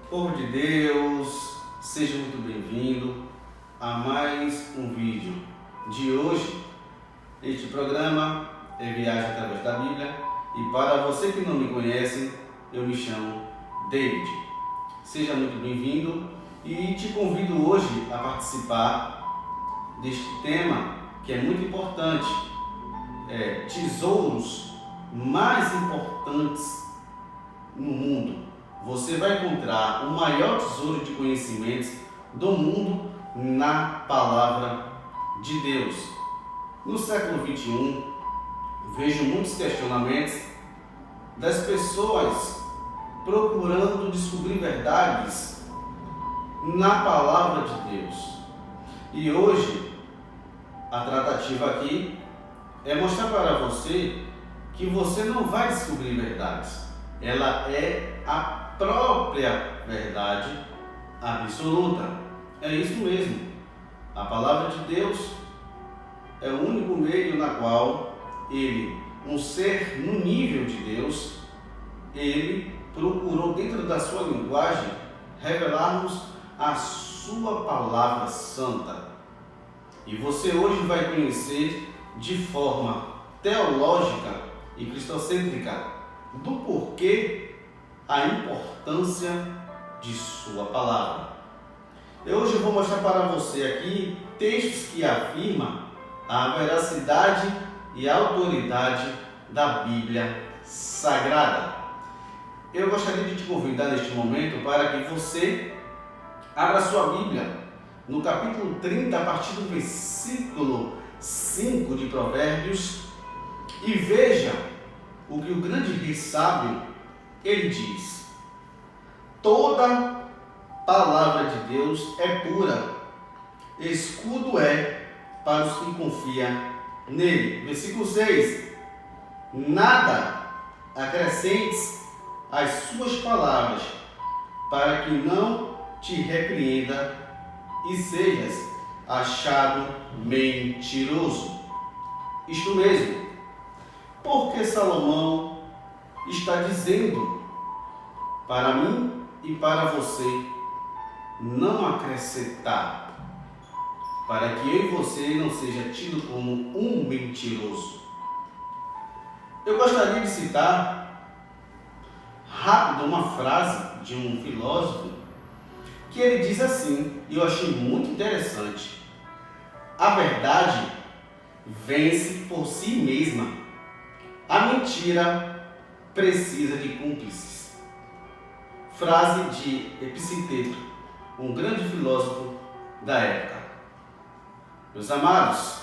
Povo de Deus, seja muito bem-vindo a mais um vídeo de hoje. Este programa é Viagem através da Bíblia e para você que não me conhece, eu me chamo David. Seja muito bem-vindo e te convido hoje a participar deste tema que é muito importante, tesouros mais importantes no mundo. Você vai encontrar o maior tesouro de conhecimentos do mundo na Palavra de Deus. No século XXI, vejo muitos questionamentos das pessoas procurando descobrir verdades na Palavra de Deus. E hoje, a tratativa aqui é mostrar para você que você não vai descobrir verdades. Ela é a própria verdade absoluta. É isso mesmo. A palavra de Deus é o único meio na qual um ser no nível de Deus, ele procurou dentro da sua linguagem revelar-nos a sua palavra santa. E você hoje vai conhecer de forma teológica e cristocêntrica do porquê a importância de sua palavra. Hoje eu vou mostrar para você aqui textos que afirmam a veracidade e a autoridade da Bíblia Sagrada. Eu gostaria de te convidar neste momento para que você abra sua Bíblia no capítulo 30, a partir do versículo 5 de Provérbios, e veja o que o grande rei sábio ele diz: toda palavra de Deus é pura, escudo é para os que confiam nele. Versículo 6: nada acrescentes às suas palavras, para que não te repreenda e sejas achado mentiroso. Isto mesmo, porque Salomão está dizendo para mim e para você não acrescentar, para que eu e você não seja tido como um mentiroso. Eu gostaria de citar rápido uma frase de um filósofo que ele diz assim, e eu achei muito interessante: a verdade vence por si mesma, a mentira precisa de cúmplices. Frase de Epicteto, um grande filósofo da época. Meus amados,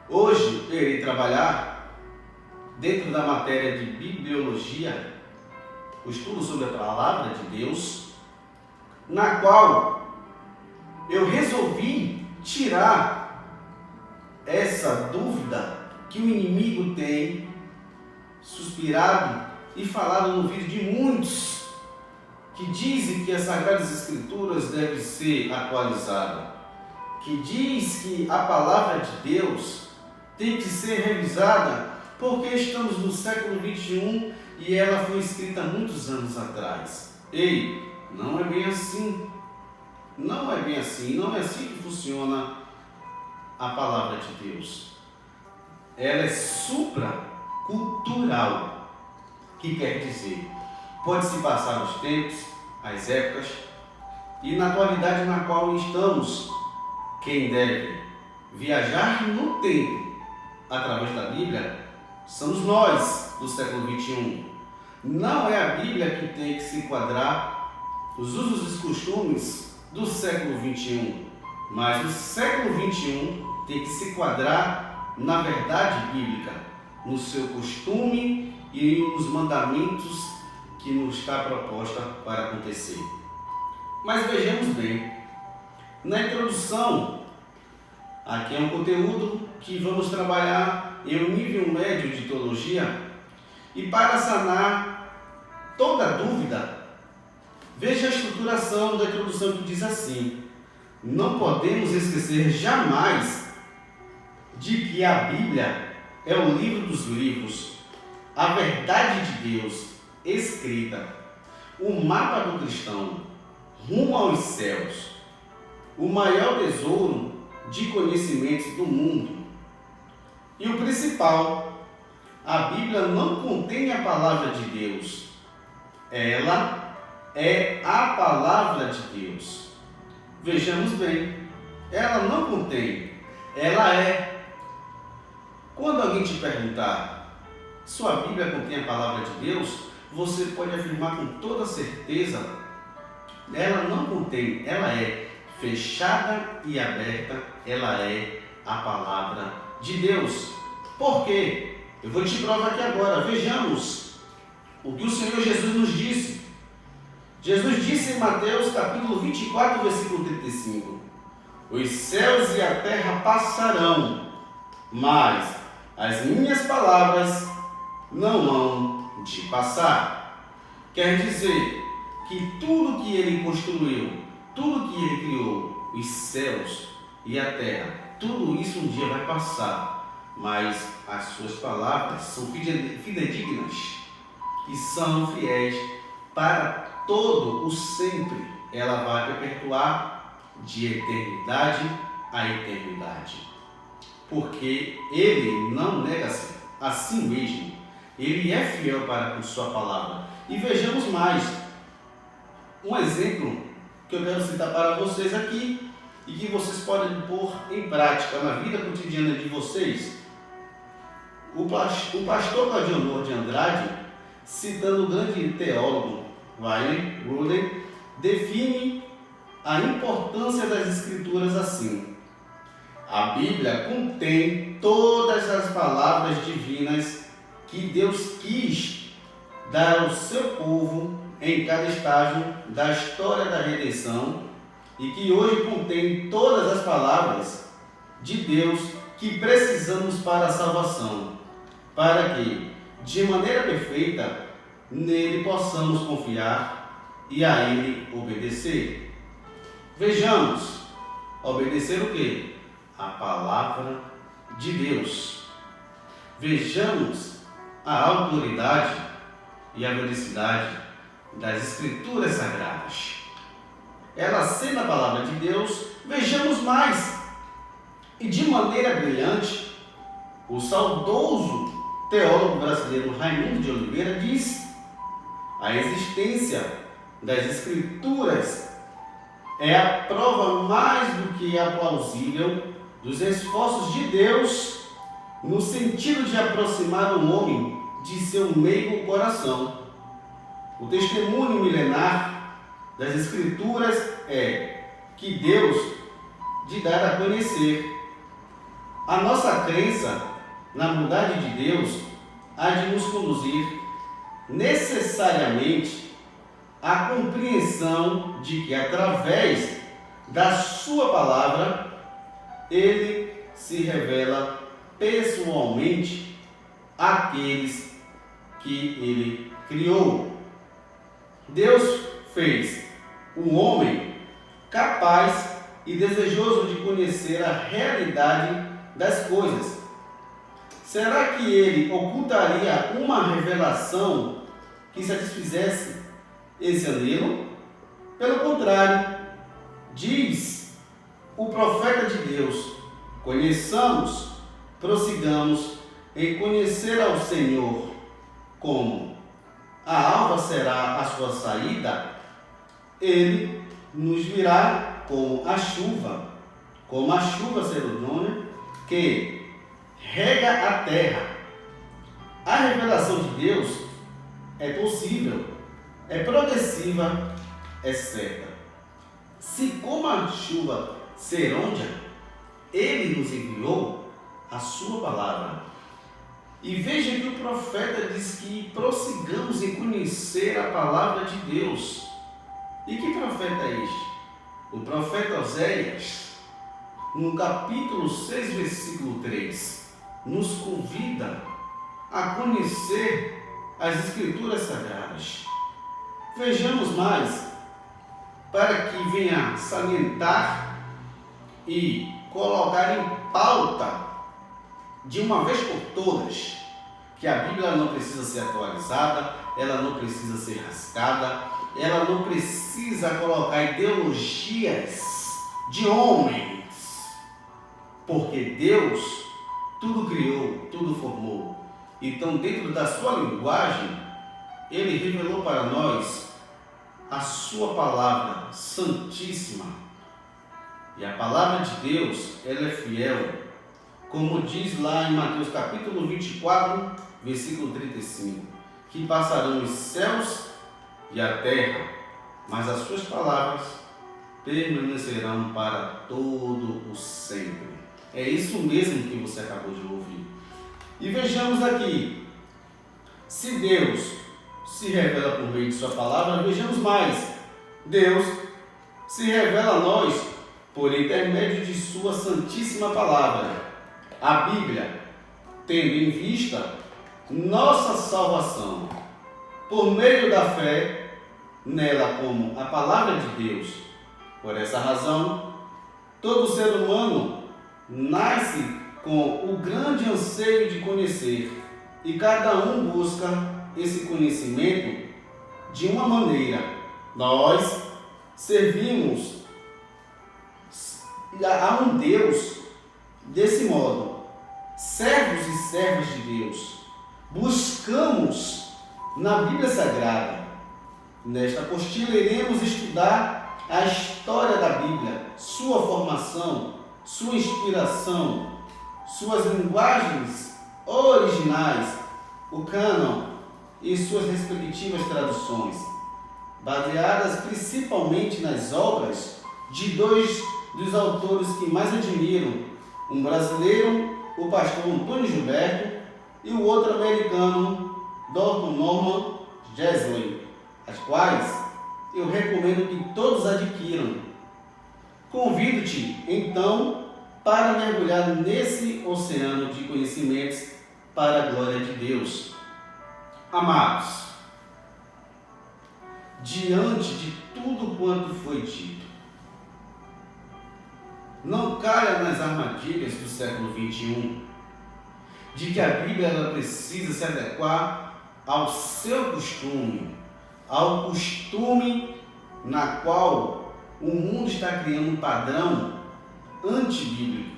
hoje eu irei trabalhar dentro da matéria de bibliologia, o estudo sobre a palavra de Deus, na qual eu resolvi tirar essa dúvida que o inimigo tem suspirado e falado no ouvido de muitos que dizem que as Sagradas Escrituras devem ser atualizadas, que diz que a palavra de Deus tem que ser revisada porque estamos no século XXI e ela foi escrita há muitos anos atrás. Ei, não é bem assim. Não é bem assim, não é assim que funciona a palavra de Deus. Ela é supracultural, que quer dizer, pode se passar os tempos, as épocas, e na atualidade na qual estamos, quem deve viajar no tempo através da Bíblia somos nós do século XXI. Não é a Bíblia que tem que se enquadrar os usos e costumes do século XXI, mas o século XXI tem que se enquadrar na verdade bíblica, no seu costume e nos mandamentos que nos está proposta para acontecer. Mas vejamos bem, na introdução, aqui é um conteúdo que vamos trabalhar em um nível médio de teologia, e para sanar toda dúvida, veja a estruturação da introdução que diz assim: não podemos esquecer jamais de que a Bíblia é o livro dos livros, a verdade de Deus escrita. o mapa do cristão rumo aos céus, o maior tesouro de conhecimentos do mundo. E o principal, a Bíblia não contém a palavra de Deus. Ela é a palavra de Deus. Vejamos bem, ela não contém, ela é. Quando alguém te perguntar, sua Bíblia contém a palavra de Deus, você pode afirmar com toda certeza, ela não contém, ela é fechada e aberta, ela é a palavra de Deus. Por quê? Eu vou te provar aqui agora. Vejamos o que o Senhor Jesus nos disse. Jesus disse em Mateus capítulo 24, versículo 35: os céus e a terra passarão, mas as minhas palavras não hão de passar. Quer dizer que tudo que ele construiu, tudo que ele criou, os céus e a terra, tudo isso um dia vai passar, mas as suas palavras são fidedignas e são fiéis para todo o sempre. Ela vai perpetuar de eternidade a eternidade, porque ele não nega-se a si mesmo, ele é fiel para com sua palavra. E vejamos mais um exemplo que eu quero citar para vocês aqui e que vocês podem pôr em prática na vida cotidiana de vocês. O pastor Claudionor de Andrade, citando o grande teólogo Wayne Grudem, define a importância das Escrituras assim: a Bíblia contém todas as palavras divinas que Deus quis dar ao seu povo em cada estágio da história da redenção e que hoje contém todas as palavras de Deus que precisamos para a salvação, para que, de maneira perfeita, nele possamos confiar e a ele obedecer. Vejamos, obedecer o quê? A palavra de Deus. Vejamos a autoridade e a veracidade das Escrituras Sagradas. Ela sendo a palavra de Deus, vejamos mais. E de maneira brilhante, o saudoso teólogo brasileiro Raimundo de Oliveira diz: a existência das Escrituras é a prova mais do que plausível dos esforços de Deus no sentido de aproximar o homem de seu meigo coração. O testemunho milenar das Escrituras é que Deus de dar a conhecer. A nossa crença na bondade de Deus há de nos conduzir necessariamente à compreensão de que através da sua palavra ele se revela pessoalmente àqueles que ele criou. Deus fez o homem capaz e desejoso de conhecer a realidade das coisas. Será que ele ocultaria uma revelação que satisfizesse esse anelo? Pelo contrário, diz o profeta de Deus: conheçamos, prossigamos em conhecer ao Senhor. Como a alva será a sua saída, ele nos virá como a chuva serôdia que rega a terra. A revelação de Deus é possível, é progressiva, é certa. Se como a chuva serôdia, ele nos enviou a sua palavra. E veja que o profeta diz que prossigamos em conhecer a palavra de Deus. E que profeta é este? O profeta Oséias, no capítulo 6, versículo 3, nos convida a conhecer as Escrituras Sagradas. Vejamos mais, para que venha salientar e colocar em pauta de uma vez por todas que a Bíblia não precisa ser atualizada, ela não precisa ser rasgada, ela não precisa colocar ideologias de homens, porque Deus tudo criou, tudo formou. Então, dentro da sua linguagem, Ele revelou para nós a sua palavra santíssima. E a palavra de Deus, ela é fiel, como diz lá em Mateus capítulo 24, versículo 35, que passarão os céus e a terra, mas as suas palavras permanecerão para todo o sempre. É isso mesmo que você acabou de ouvir. E vejamos aqui, se Deus se revela por meio de sua palavra, vejamos mais, Deus se revela a nós por intermédio de sua santíssima palavra, a Bíblia, tendo em vista nossa salvação, por meio da fé nela como a palavra de Deus. Por essa razão, todo ser humano nasce com o grande anseio de conhecer, e cada um busca esse conhecimento de uma maneira. Nós servimos a um Deus desse modo, servos e servas de Deus. Buscamos na Bíblia Sagrada. Nesta apostila iremos estudar a história da Bíblia, sua formação, sua inspiração, suas linguagens originais, o cânon e suas respectivas traduções, baseadas principalmente nas obras de dois dos autores que mais admiro, um brasileiro, o pastor Antônio Gilberto, e o outro americano, Dr. Norman Geisler, as quais eu recomendo que todos adquiram. Convido-te, então, para mergulhar nesse oceano de conhecimentos para a glória de Deus. Amados, diante de tudo quanto foi dito, não caia nas armadilhas do século XXI, de que a Bíblia ela precisa se adequar ao seu costume, ao costume na qual o mundo está criando um padrão antibíblico.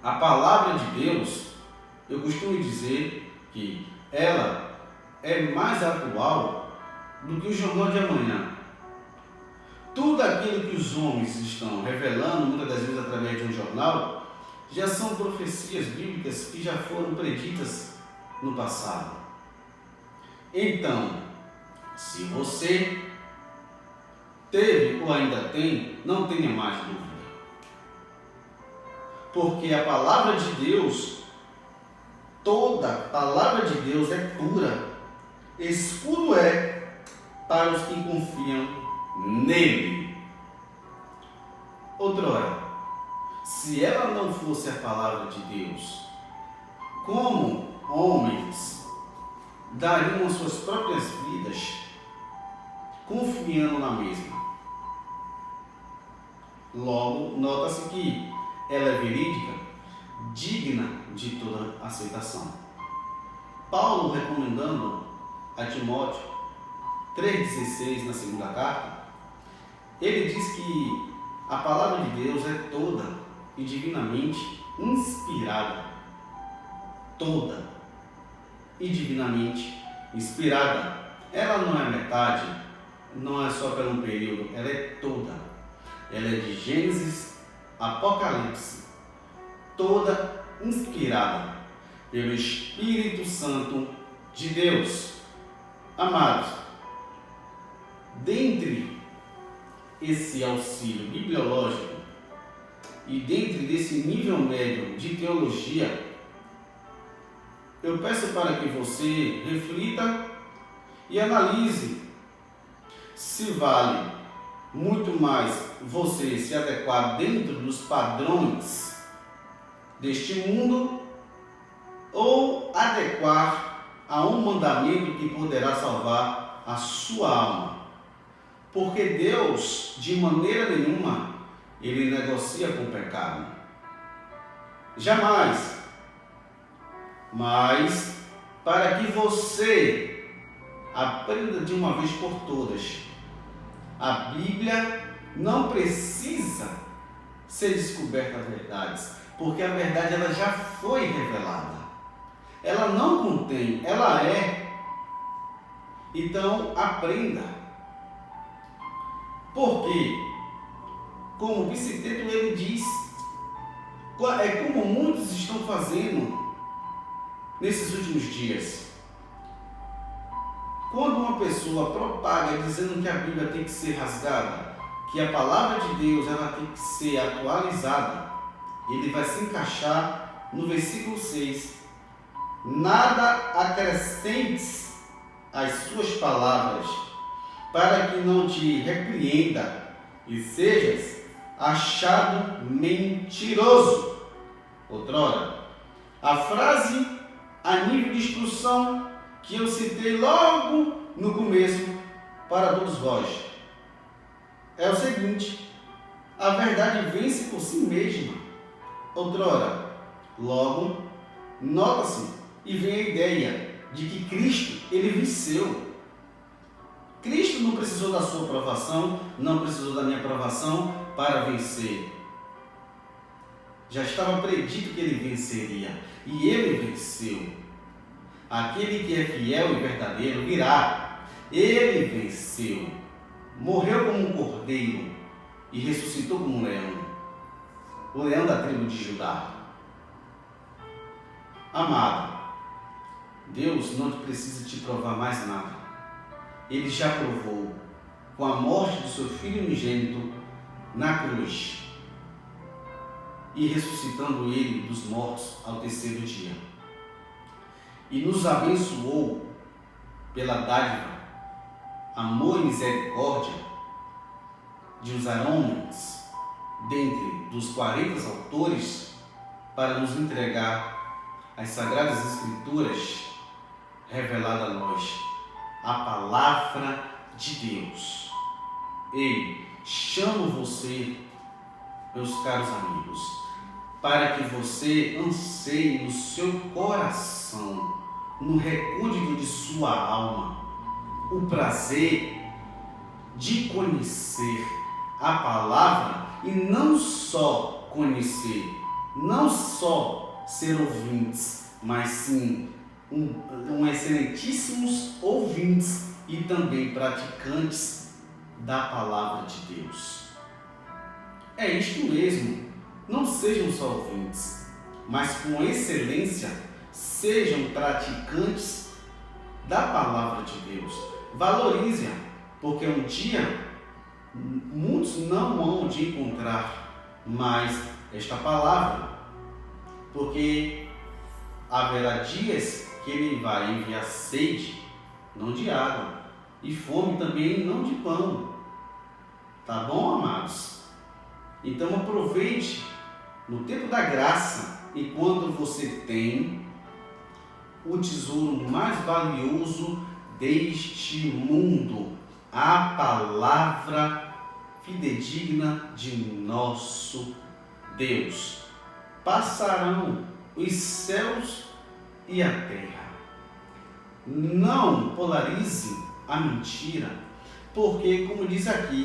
A palavra de Deus, eu costumo dizer que ela é mais atual do que o jornal de amanhã. Tudo aquilo que os homens estão revelando, muitas das vezes através de um jornal, já são profecias bíblicas que já foram preditas no passado. Então, se você teve ou ainda tem, não tenha mais dúvida. Porque a palavra de Deus, toda a palavra de Deus é pura. Escudo é para os que confiam nele. Outrora, se ela não fosse a palavra de Deus, como homens dariam as suas próprias vidas confiando na mesma? Logo, nota-se que ela é verídica, digna de toda aceitação. Paulo, recomendando a Timóteo 3,16 na segunda carta, ele diz que a palavra de Deus é toda e divinamente inspirada. Toda e divinamente inspirada. Ela não é metade, não é só por um período, ela é toda. Ela é de Gênesis, Apocalipse, toda inspirada pelo Espírito Santo de Deus. Amados, dentre esse auxílio bibliológico e dentro desse nível médio de teologia, eu peço para que você reflita e analise se vale muito mais você se adequar dentro dos padrões deste mundo ou adequar a um mandamento que poderá salvar a sua alma. Porque Deus, de maneira nenhuma, Ele negocia com o pecado. Jamais. Mas, para que você Aprenda de uma vez por todas. A Bíblia não precisa ser descoberta as verdades, porque a verdade ela já foi revelada. Ela não contém, ela é. Então, aprenda. Porque, como o Epicteto ele diz, é como muitos estão fazendo nesses últimos dias. Quando uma pessoa propaga dizendo que a Bíblia tem que ser rasgada, que a palavra de Deus ela tem que ser atualizada, ele vai se encaixar no versículo 6. Nada acrescentes às suas palavras, para que não te repreenda e sejas achado mentiroso. Outrora, a frase a nível de instrução que eu citei logo no começo para todos vós é o seguinte: a verdade vence por si mesma. Outrora, logo, nota-se e vem a ideia de que Cristo, ele venceu. Cristo não precisou da sua aprovação, não precisou da minha aprovação para vencer. Já estava predito que ele venceria, e ele venceu. Aquele que é fiel e verdadeiro virá. Ele venceu. Morreu como um cordeiro e ressuscitou como um leão. O leão da tribo de Judá. Amado, Deus não precisa te provar mais nada. Ele já provou com a morte do seu Filho unigênito na cruz e ressuscitando ele dos mortos ao terceiro dia. E nos abençoou pela dádiva, amor e misericórdia de usar homens dentre dos 40 autores para nos entregar as Sagradas Escrituras reveladas a nós, a Palavra de Deus. Ei, chamo você, meus caros amigos, para que você anseie no seu coração, no recôndito de sua alma, o prazer de conhecer a palavra e não só conhecer, não só ser ouvintes, mas sim excelentíssimos ouvintes e também praticantes da palavra de Deus. É isto mesmo, não sejam só ouvintes, mas com excelência sejam praticantes da palavra de Deus. Valorize-a, porque um dia muitos não vão de encontrar mais esta palavra, porque haverá dias que ele vai enviar sede, não de água, e fome também, não de pão. Tá bom, amados? Então aproveite no tempo da graça, enquanto você tem o tesouro mais valioso deste mundo, a palavra fidedigna de nosso Deus. Passarão os céus e a terra. Não polarize a mentira, porque, como diz aqui,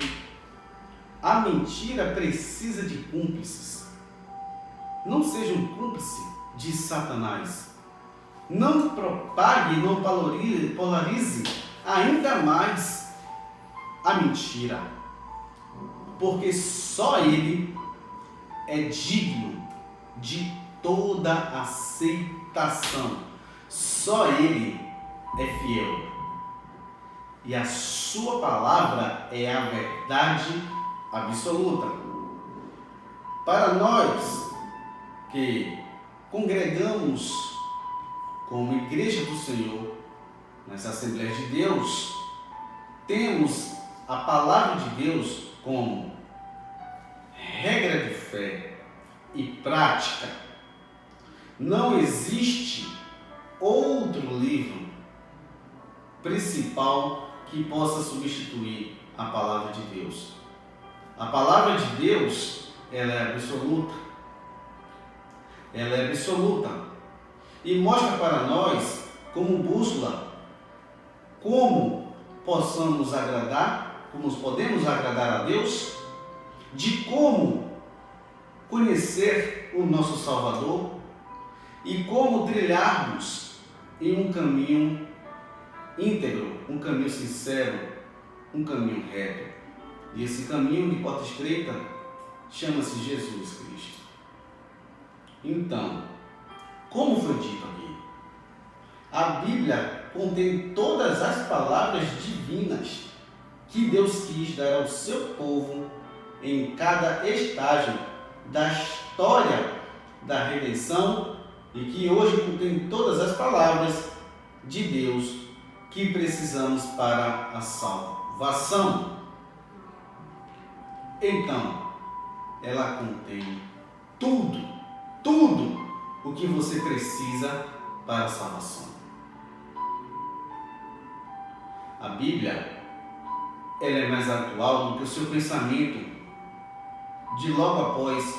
a mentira precisa de cúmplices. Não seja um cúmplice de Satanás. Não propague, não polarize ainda mais a mentira, porque só ele é digno de toda aceitação. Só ele é fiel. E a sua palavra é a verdade absoluta. Para nós que congregamos como Igreja do Senhor, nas Assembleias de Deus, temos a palavra de Deus como regra de fé e prática. Não existe outro livro principal que possa substituir a palavra de Deus. A palavra de Deus, ela é absoluta. Ela é absoluta. E mostra para nós como bússola como possamos agradar, como podemos agradar a Deus, de como conhecer o nosso Salvador e como trilharmos em um caminho íntegro, um caminho sincero, um caminho reto. E esse caminho de porta estreita chama-se Jesus Cristo. Então, como foi dito aqui, a Bíblia contém todas as palavras divinas que Deus quis dar ao seu povo em cada estágio da história da redenção e que hoje contém todas as palavras de Deus que precisamos para a salvação. Então, ela contém tudo o que você precisa para a salvação. A Bíblia, ela é mais atual do que o seu pensamento de logo após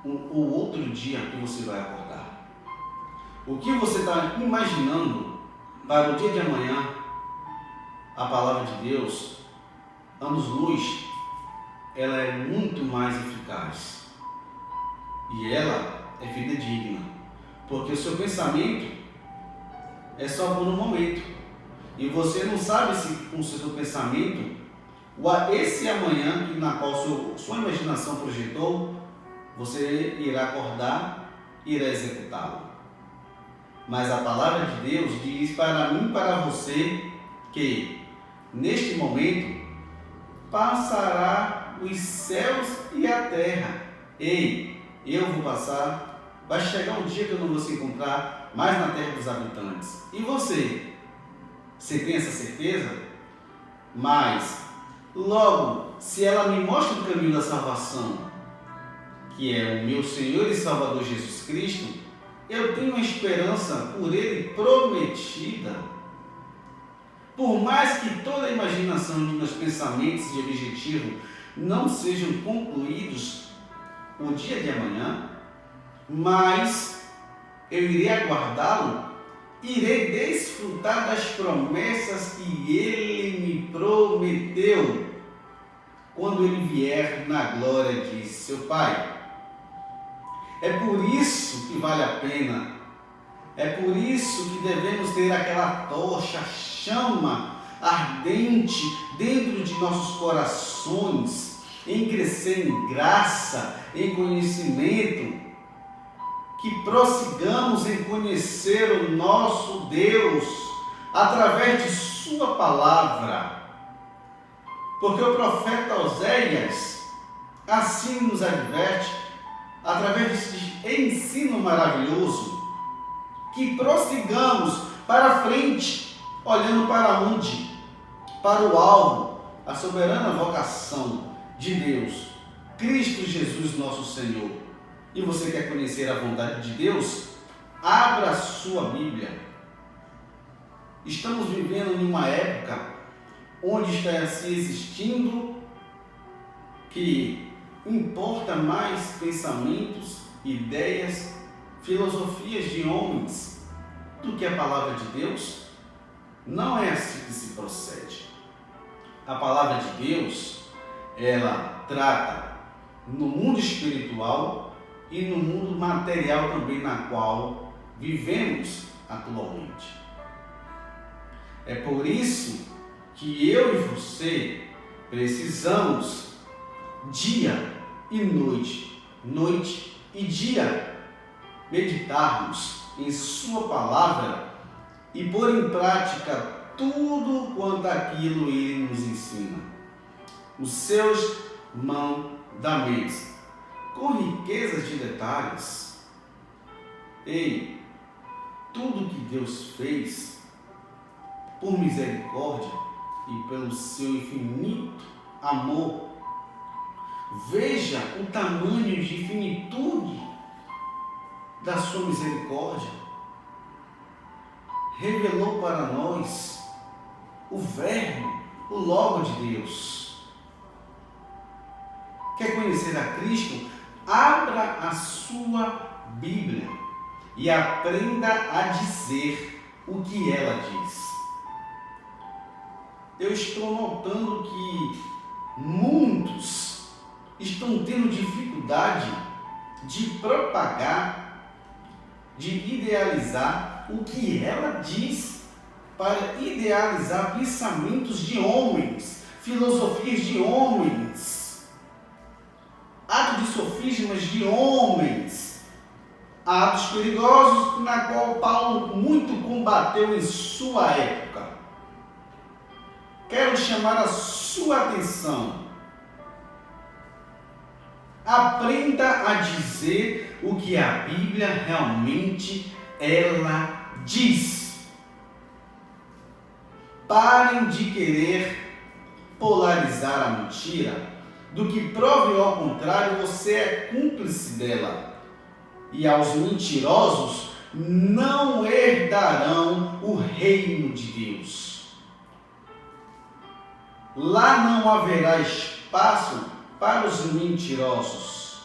o outro dia que você vai acordar. O que você está imaginando para o dia de amanhã, a palavra de Deus, anos-luz, ela é muito mais eficaz. E ela é fidedigna. Porque o seu pensamento é só por um momento. E você não sabe se com o seu pensamento, esse amanhã na qual sua imaginação projetou, você irá acordar e irá executá-lo. Mas a palavra de Deus diz para mim e para você que, neste momento, passará os céus e a terra. Ei, eu vou passar, vai chegar um dia que eu não vou se encontrar mais na terra dos habitantes. E você? Você tem essa certeza? Mas, logo, se ela me mostra o caminho da salvação, que é o meu Senhor e Salvador Jesus Cristo, eu tenho uma esperança por Ele prometida. Por mais que toda a imaginação de meus pensamentos e objetivos não sejam concluídos o dia de amanhã, mas eu irei aguardá-lo, irei desfrutar das promessas que Ele me prometeu quando Ele vier na glória de seu Pai. É por isso que vale a pena, é por isso que devemos ter aquela tocha, chama ardente dentro de nossos corações, em crescer em graça, em conhecimento, que prossigamos em conhecer o nosso Deus através de sua palavra. Porque o profeta Oséias assim nos adverte, através desse ensino maravilhoso, que prossigamos para frente, olhando para onde? Para o alvo, a soberana vocação de Deus, Cristo Jesus nosso Senhor. E você quer conhecer a vontade de Deus? Abra a sua Bíblia. Estamos vivendo em uma época onde está se existindo que importa mais pensamentos, ideias, filosofias de homens do que a palavra de Deus. Não é assim que se procede. A palavra de Deus, ela trata no mundo espiritual e no mundo material também, na qual vivemos atualmente. É por isso que eu e você precisamos dia e noite, noite e dia, meditarmos em sua palavra e pôr em prática tudo quanto aquilo ele nos ensina. Os seus mandamentos, com riquezas de detalhes. Ei, tudo que Deus fez por misericórdia e pelo seu infinito amor, veja o tamanho de finitude da sua misericórdia. Revelou para nós o Verbo, o Logo de Deus. Quer conhecer a Cristo? Abra a sua Bíblia e aprenda a dizer o que ela diz. eu estou notando que muitos estão tendo dificuldade de propagar, de idealizar o que ela diz, para idealizar pensamentos de homens, filosofias de homens, atos de sofismas de homens, atos perigosos na qual Paulo muito combateu em sua época. Quero chamar a sua atenção. Aprenda a dizer o que a Bíblia realmente ela diz. Parem de querer polarizar a mentira, do que prove ao contrário, você é cúmplice dela. E aos mentirosos não herdarão o reino de Deus. Lá não haverá espaço para os mentirosos,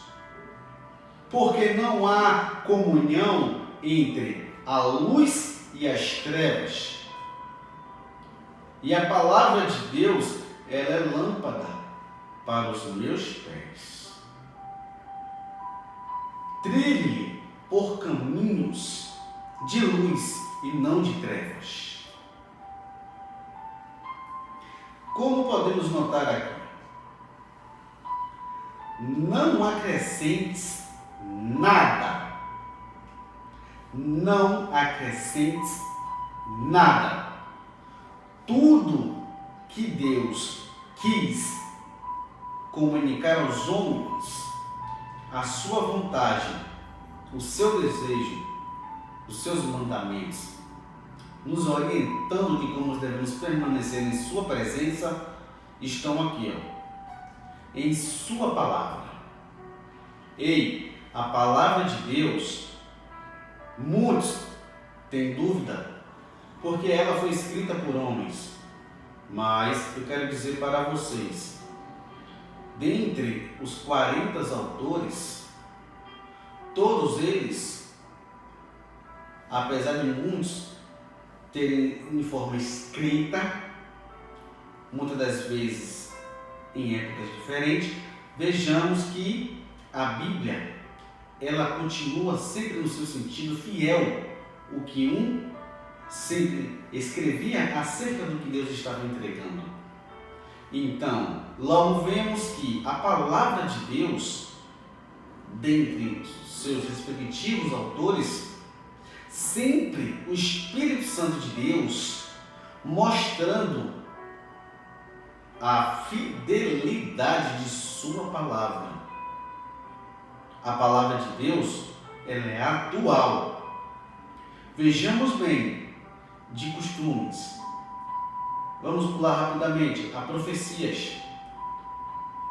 porque não há comunhão entre a luz e as trevas. E a palavra de Deus, ela é lâmpada para os meus pés. Trilhe por caminhos de luz e não de trevas. Como podemos notar aqui? Não acrescentes nada. Não acrescentes nada. Tudo que Deus quis comunicar aos homens, a sua vontade, o seu desejo, os seus mandamentos, nos orientando de como devemos permanecer em sua presença, estão aqui, em sua palavra. Ei, a palavra de Deus, muitos têm dúvida, porque ela foi escrita por homens. Mas eu quero dizer para vocês, dentre os 40 autores, todos eles, apesar de muitos terem em forma escrita, muitas das vezes em épocas diferentes, vejamos que a Bíblia, ela continua sempre no seu sentido fiel, o que um sempre escrevia acerca do que Deus estava entregando. Então, logo vemos que a palavra de Deus, dentre seus respectivos autores, sempre o Espírito Santo de Deus mostrando a fidelidade de sua palavra. A palavra de Deus, ela é atual. Vejamos bem, de costumes. Vamos pular rapidamente a profecias.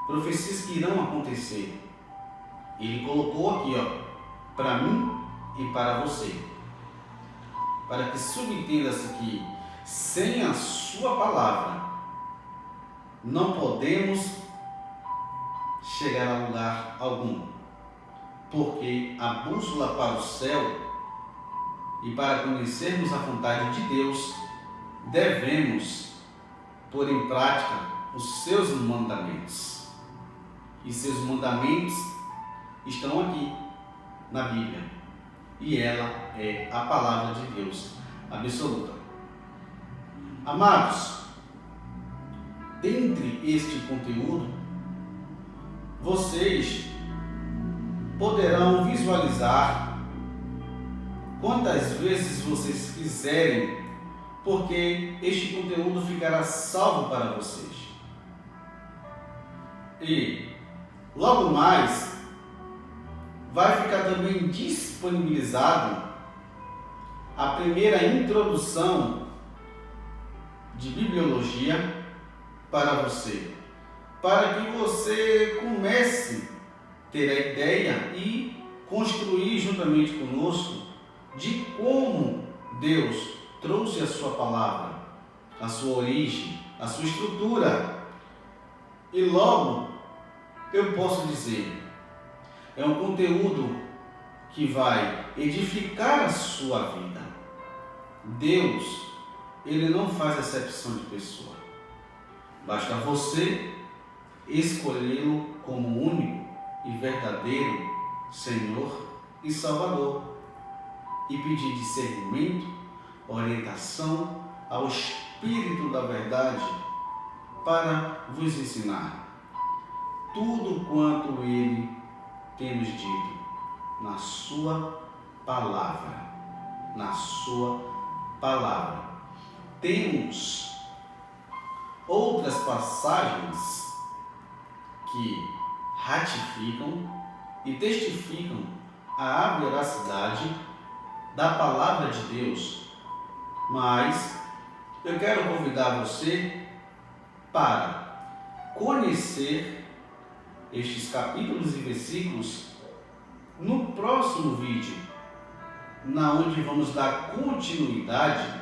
Profecias que irão acontecer. Ele colocou aqui, para mim e para você. Para que subentenda-se que sem a sua palavra não podemos chegar a lugar algum. Porque a bússola para o céu e para conhecermos a vontade de Deus, devemos pôr em prática os seus mandamentos. E seus mandamentos estão aqui na Bíblia. E ela é a palavra de Deus absoluta. Amados, dentre este conteúdo, vocês poderão visualizar quantas vezes vocês quiserem, porque este conteúdo ficará salvo para vocês. E logo mais vai ficar também disponibilizado a primeira introdução de bibliologia para você, para que você comece a ter a ideia e construir juntamente conosco de como Deus trouxe a sua palavra, a sua origem, a sua estrutura. E logo eu posso dizer, é um conteúdo que vai edificar a sua vida. Deus, ele não faz acepção de pessoa. Basta você escolhê-lo como único e verdadeiro Senhor e Salvador e pedir discernimento, orientação ao Espírito da verdade para vos ensinar tudo quanto Ele tem nos dito na sua palavra. Na sua palavra. Temos outras passagens que ratificam e testificam a veracidade da palavra de Deus, mas eu quero convidar você para conhecer estes capítulos e versículos no próximo vídeo, na onde vamos dar continuidade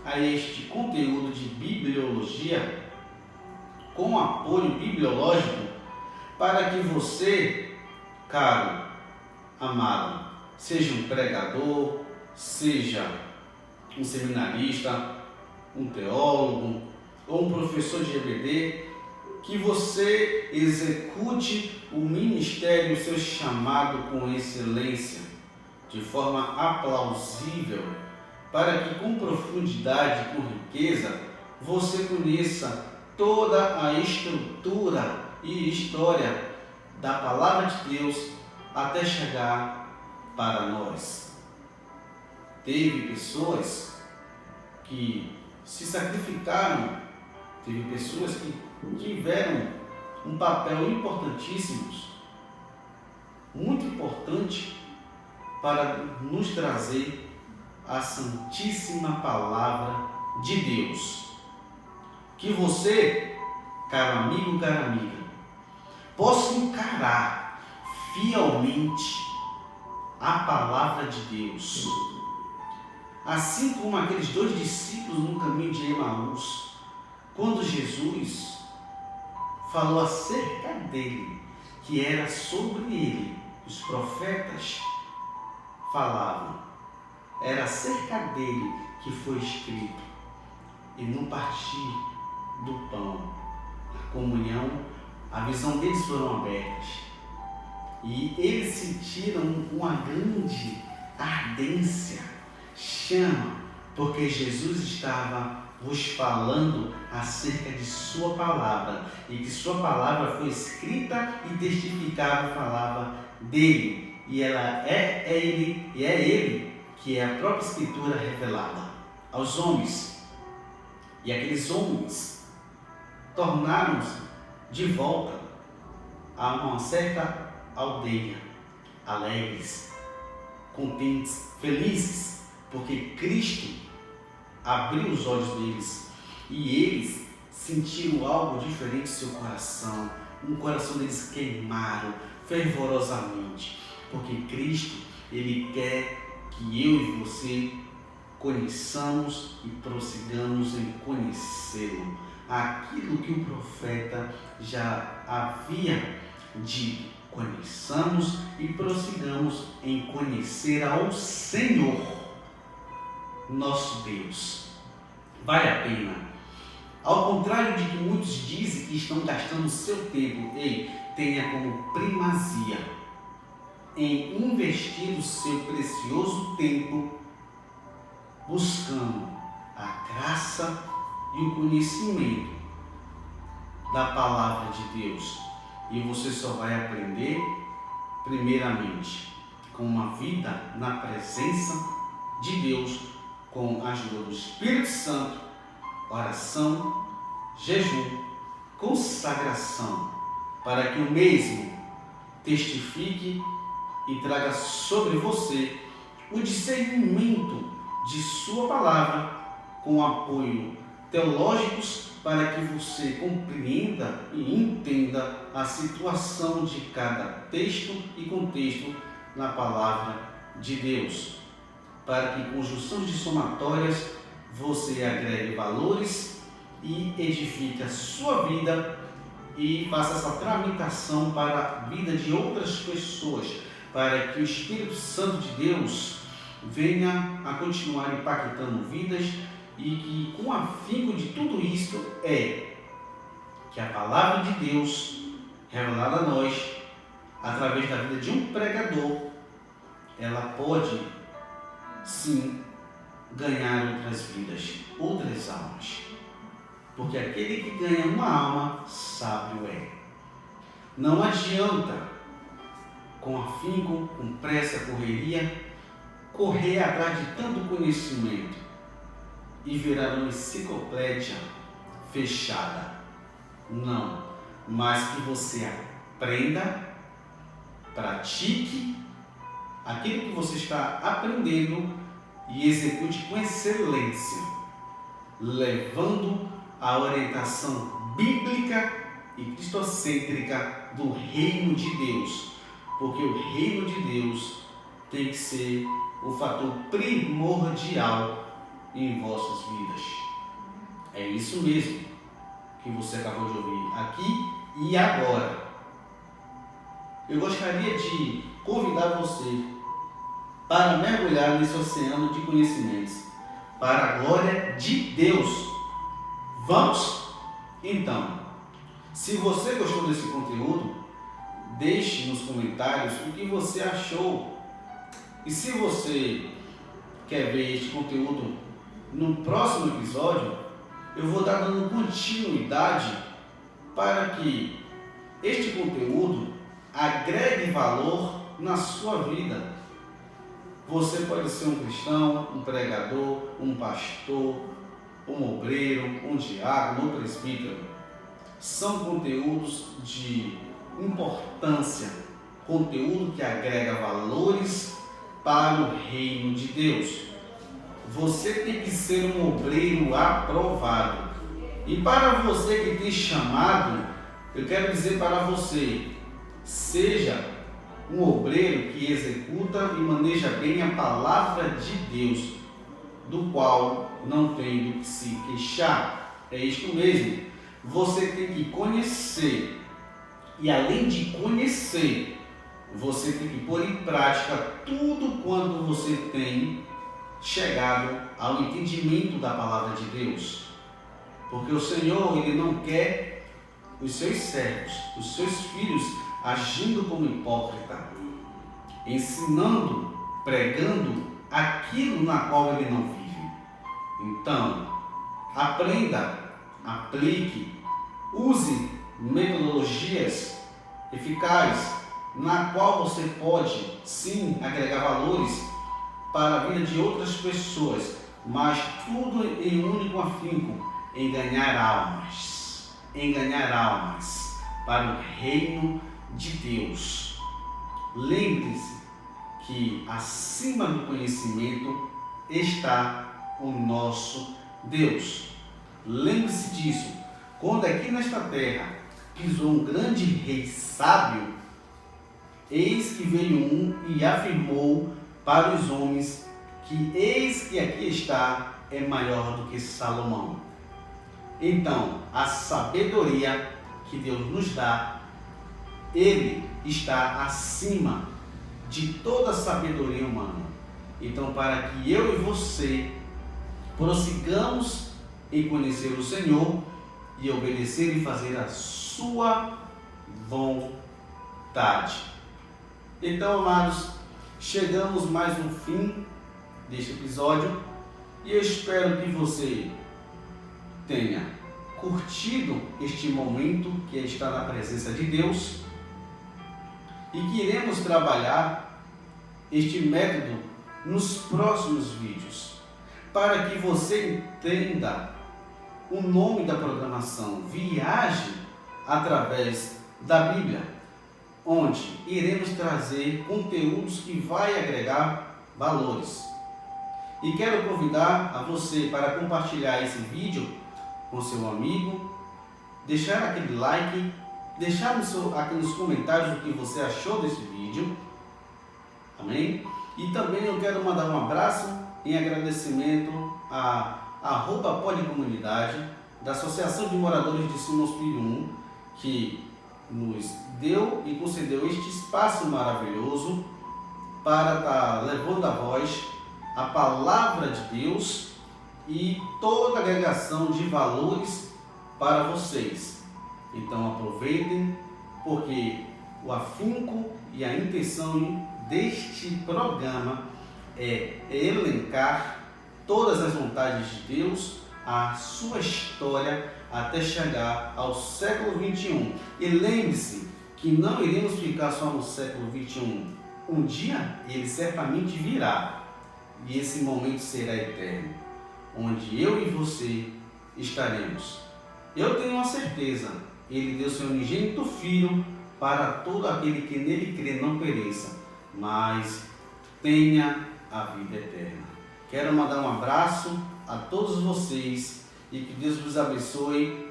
a este conteúdo de bibliologia com apoio bibliológico para que você, caro amado, seja um pregador, seja um seminarista, um teólogo ou um professor de EBD, que você execute o ministério, o seu chamado com excelência, de forma aplausível, para que com profundidade, com riqueza, você conheça toda a estrutura e história da palavra de Deus até chegar para nós. Teve pessoas que se sacrificaram, teve pessoas que tiveram um papel importantíssimo, muito importante, para nos trazer a Santíssima Palavra de Deus. Que você, caro amigo, cara amiga, possa encarar fielmente a Palavra de Deus. Assim como aqueles 2 discípulos no caminho de Emaús, quando Jesus falou acerca dele, que era sobre ele, os profetas falavam, era acerca dele que foi escrito. E no partir do pão, na comunhão, a visão deles foram abertas. E eles sentiram uma grande ardência, chama, porque Jesus estava vos falando acerca de sua palavra, e que sua palavra foi escrita e testificada, falava dele, e ela é ele que é a própria Escritura revelada aos homens. E aqueles homens tornaram-se de volta a uma certa aldeia, alegres, contentes, felizes, porque Cristo abriu os olhos deles e eles sentiram algo diferente em seu coração. O coração deles queimaram fervorosamente, porque Cristo, Ele quer que eu e você conheçamos e prossigamos em conhecê-lo. Aquilo que o profeta já havia dito, conheçamos e prossigamos em conhecer ao Senhor, nosso Deus. Vale a pena. Ao contrário de que muitos dizem que estão gastando seu tempo, tenha como primazia em investir o seu precioso tempo buscando a graça e o conhecimento da palavra de Deus. E você só vai aprender, primeiramente, com uma vida na presença de Deus, com a ajuda do Espírito Santo, oração, jejum, consagração, para que o mesmo testifique e traga sobre você o discernimento de sua palavra, com apoio teológicos, para que você compreenda e entenda a situação de cada texto e contexto na palavra de Deus, para que com junções de somatórias você agregue valores e edifique a sua vida e faça essa tramitação para a vida de outras pessoas, para que o Espírito Santo de Deus venha a continuar impactando vidas e que com o afinco de tudo isso que a palavra de Deus, revelada a nós, através da vida de um pregador, ela pode, sim, ganhar outras vidas, outras almas. Porque aquele que ganha uma alma, sábio é. Não adianta, com afinco, com pressa, correria, correr atrás de tanto conhecimento e virar uma enciclopédia fechada. Não, mas que você aprenda, pratique aquilo que você está aprendendo e execute com excelência, levando a orientação bíblica e cristocêntrica do reino de Deus, porque o reino de Deus tem que ser o fator primordial em vossas vidas. É isso mesmo que você acabou de ouvir aqui e agora. Eu gostaria de convidar você para mergulhar nesse oceano de conhecimentos, para a glória de Deus. Vamos? Então, se você gostou desse conteúdo, deixe nos comentários o que você achou. E se você quer ver este conteúdo no próximo episódio, eu vou estar dando continuidade para que este conteúdo agregue valor na sua vida. Você pode ser um cristão, um pregador, um pastor, um obreiro, um diácono, um presbítero. São conteúdos de importância, conteúdo que agrega valores para o reino de Deus. Você tem que ser um obreiro aprovado. E para você que tem chamado, eu quero dizer para você, seja um obreiro que executa e maneja bem a palavra de Deus, do qual não tem do que se queixar. É isto mesmo. Você tem que conhecer. E além de conhecer, você tem que pôr em prática tudo quanto você tem chegado ao entendimento da palavra de Deus. Porque o Senhor, Ele não quer os seus servos, os seus filhos agindo como hipócrita, ensinando, pregando aquilo na qual Ele não vive. Então, aprenda, aplique, use metodologias eficazes na qual você pode sim agregar valores para a vida de outras pessoas, mas tudo em um único afinco, em ganhar almas para o reino de Deus. Lembre-se que acima do conhecimento está o nosso Deus. Lembre-se disso. Quando aqui nesta terra pisou um grande rei sábio, eis que veio um e afirmou para os homens que eis que aqui está é maior do que Salomão. Então, a sabedoria que Deus nos dá, Ele está acima de toda a sabedoria humana. Então, para que eu e você prossigamos em conhecer o Senhor e obedecer e fazer a sua vontade. Então, amados, chegamos mais no fim deste episódio e eu espero que você tenha curtido este momento que está na presença de Deus e que iremos trabalhar este método nos próximos vídeos para que você entenda o nome da programação Viaje através da Bíblia, onde iremos trazer conteúdos que vai agregar valores. E quero convidar a você para compartilhar esse vídeo com seu amigo, deixar aquele like, deixar aqui nos comentários o que você achou desse vídeo. Amém? E também eu quero mandar um abraço em agradecimento à @podcomunidade da Associação de Moradores de Simões Filho 1, que nos deu e concedeu este espaço maravilhoso para estar levando a voz a palavra de Deus e toda a agregação de valores para vocês. Então aproveitem, porque o afinco e a intenção deste programa é elencar todas as vontades de Deus, a sua história até chegar ao século 21. E lembre-se que não iremos ficar só no século 21. Um dia ele certamente virá, e esse momento será eterno, onde eu e você estaremos. Eu tenho uma certeza, ele deu seu unigênito Filho para todo aquele que nele crê não pereça, mas tenha a vida eterna. Quero mandar um abraço a todos vocês e que Deus vos abençoe,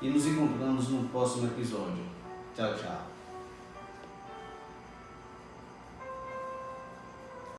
e nos encontramos no próximo episódio. Tchau, tchau.